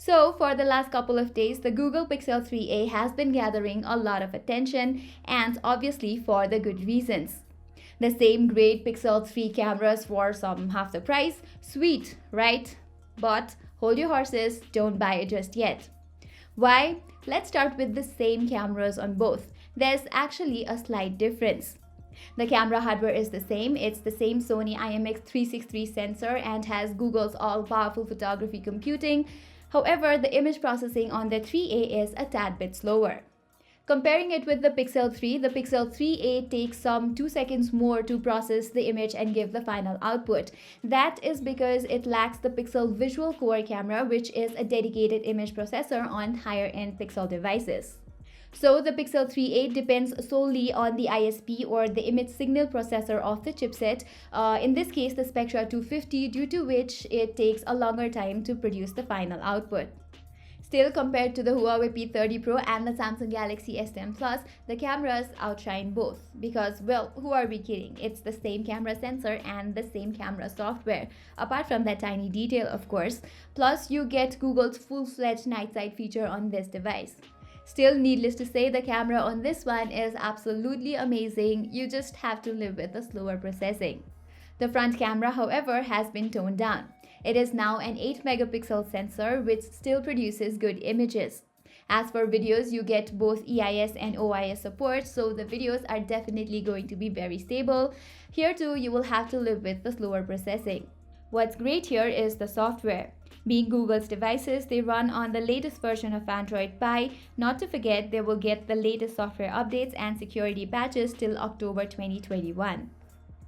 So, for the last couple of days, the Google Pixel 3a has been gathering a lot of attention, and obviously for the good reasons. The same great Pixel 3 cameras for some half the price? Sweet, right? But hold your horses, don't buy it just yet. Why? Let's start with the same cameras on both. There's actually a slight difference. The camera hardware is the same. It's the same Sony IMX363 sensor and has Google's all-powerful photography computing. However, the image processing on the 3A is a tad bit slower. Comparing it with the Pixel 3, the Pixel 3a takes some 2 seconds more to process the image and give the final output. That is because it lacks the Pixel Visual Core camera, which is a dedicated image processor on higher-end Pixel devices. So the Pixel 3a depends solely on the ISP or the image signal processor of the chipset, in this case the Spectra 250, due to which it takes a longer time to produce the final output. Still, compared to the Huawei P30 Pro and the Samsung Galaxy S10 Plus, the cameras outshine both. Because, well, who are we kidding? It's the same camera sensor and the same camera software. Apart from that tiny detail, of course. Plus, you get Google's full-fledged night sight feature on this device. Still, needless to say, the camera on this one is absolutely amazing. You just have to live with the slower processing. The front camera, however, has been toned down. It is now an 8-megapixel sensor which still produces good images. As for videos, you get both EIS and OIS support, so the videos are definitely going to be very stable. Here too, you will have to live with the slower processing. What's great here is the software. Being Google's devices, they run on the latest version of Android Pie. Not to forget, they will get the latest software updates and security patches till October 2021.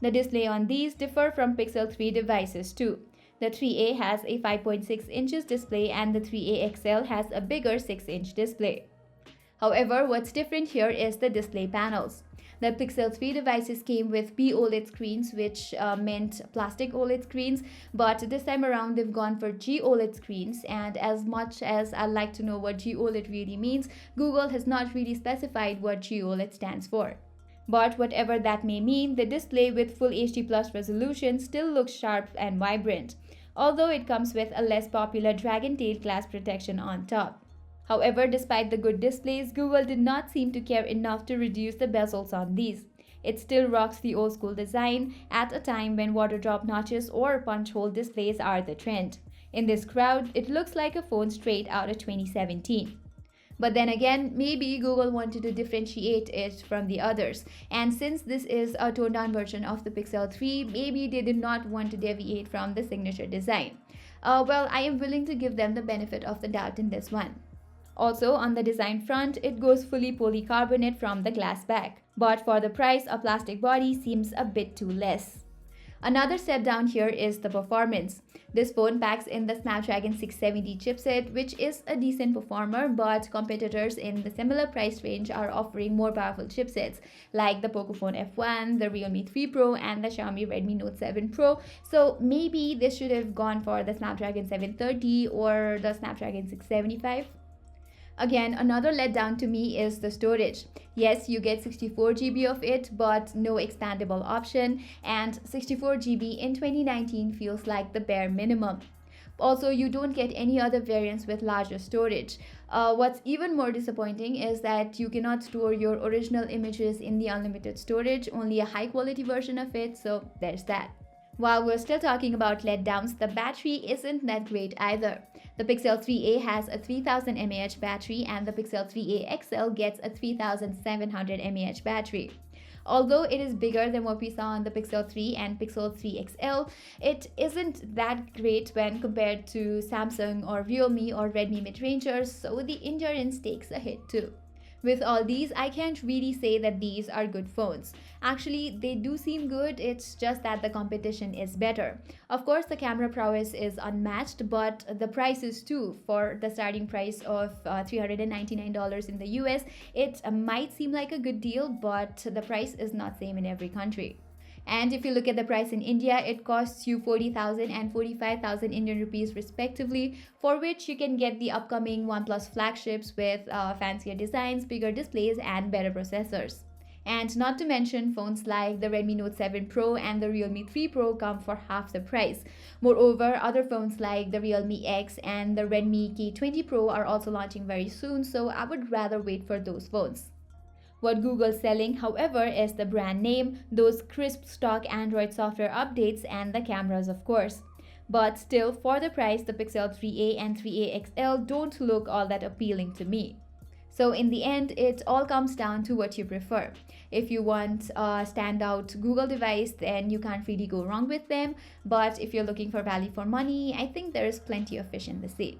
The display on these differ from Pixel 3 devices too. The 3a has a 5.6 inches display and the 3a XL has a bigger 6-inch display. However, what's different here is the display panels. The Pixel 3 devices came with POLED screens, which meant plastic OLED screens, but this time around they've gone for gOLED screens, and as much as I'd like to know what gOLED really means, Google has not really specified what gOLED stands for. But whatever that may mean, the display with Full HD Plus resolution still looks sharp and vibrant, although it comes with a less popular dragon tail glass protection on top. However, despite the good displays, Google did not seem to care enough to reduce the bezels on these. It still rocks the old school design at a time when water drop notches or punch hole displays are the trend. In this crowd, it looks like a phone straight out of 2017. But then again, maybe Google wanted to differentiate it from the others. And since this is a toned down version of the Pixel 3, maybe they did not want to deviate from the signature design. Well, I am willing to give them the benefit of the doubt in this one. Also, on the design front, it goes fully polycarbonate from the glass back. But for the price, a plastic body seems a bit too less. Another step down here is the performance. This phone packs in the Snapdragon 670 chipset, which is a decent performer, but competitors in the similar price range are offering more powerful chipsets like the Poco F1, the Realme 3 Pro, and the Xiaomi Redmi Note 7 Pro. So maybe they should have gone for the Snapdragon 730 or the Snapdragon 675. Again, another letdown to me is the storage. Yes, you get 64GB of it, but no expandable option, and 64GB in 2019 feels like the bare minimum. Also, you don't get any other variants with larger storage. What's even more disappointing is that you cannot store your original images in the unlimited storage, only a high quality version of it, so there's that. While we're still talking about letdowns, the battery isn't that great either. The Pixel 3a has a 3000 mAh battery and the Pixel 3a XL gets a 3700 mAh battery. Although it is bigger than what we saw on the Pixel 3 and Pixel 3 XL, it isn't that great when compared to Samsung or Realme or Redmi mid-rangers, so the endurance takes a hit too. With all these, I can't really say that these are good phones. Actually, they do seem good, it's just that the competition is better. Of course, the camera prowess is unmatched, but the prices too. For the starting price of $399 in the US, it might seem like a good deal, but the price is not same in every country. And if you look at the price in India, it costs you 40,000 and 45,000 Indian rupees respectively, for which you can get the upcoming OnePlus flagships with fancier designs, bigger displays, and better processors. And not to mention, phones like the Redmi Note 7 Pro and the Realme 3 Pro come for half the price. Moreover, other phones like the Realme X and the Redmi K20 Pro are also launching very soon, so I would rather wait for those phones. What Google's selling, however, is the brand name, those crisp stock Android software updates, and the cameras, of course. But still, for the price, the Pixel 3a and 3a XL don't look all that appealing to me. So in the end, it all comes down to what you prefer. If you want a standout Google device, then you can't really go wrong with them. But if you're looking for value for money, I think there is plenty of fish in the sea.